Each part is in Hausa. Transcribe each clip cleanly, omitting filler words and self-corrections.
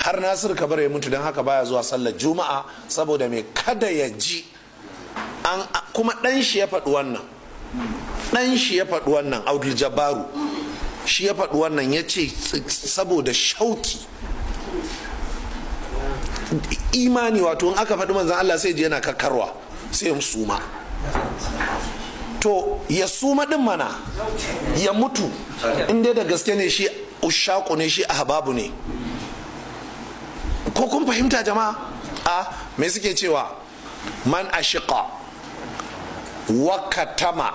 har Nasir Kabar ya mutu don haka baya zuwa sallar juma'a saboda mai kada ya ji kuma dan shi ya faɗi wannan Abdul Jabbaru shi ya faɗi wannan, ya ce saboda shauki imani, wato in aka faɗi manzan Allah sai ji yana kakkarwa sai ya suma. To ya suma din mana ya mutu inda da gaske ne shi ushaku ne, shi ahbabu ne. Ko kun fahimta jama'a? Me suke cewa man ashiqa wa katama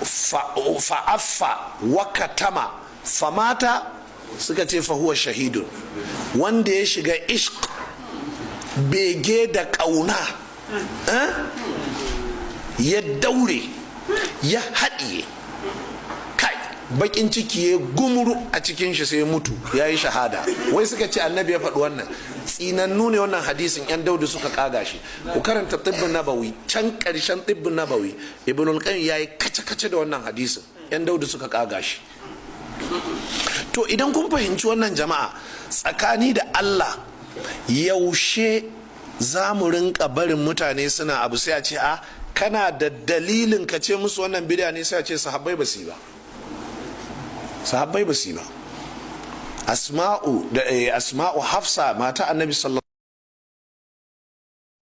fa'affa wa katama famata, suka ce fa huwa shahidun. Wanda ya shiga ishq, bege da kauna, ya daure ya haɗiye kai bakin ciki ya gumuru a cikin shi sai ya mutu, ya yi shahada. Wai suka ce annabi ya faɗi wannan. Tsinannu ne wannan hadisin, yan daudu suka kaga shi. Ku karanta tibbin nabawi, can ƙarshen tibbin nabawi ibnul qayyim ya yi kace-kace da wannan hadisin, yan daudu suka kaga shi. To idan kun fahimci wannan jama'a, tsakani da Allah, yaushe za mu rinka barin mutane suna abu sai a ce kana da dalilin ka ce musu wannan bid'a ne, sai a ce sahabbai ba su yi ba. Asma'u Hafsa mata annabi sallallahu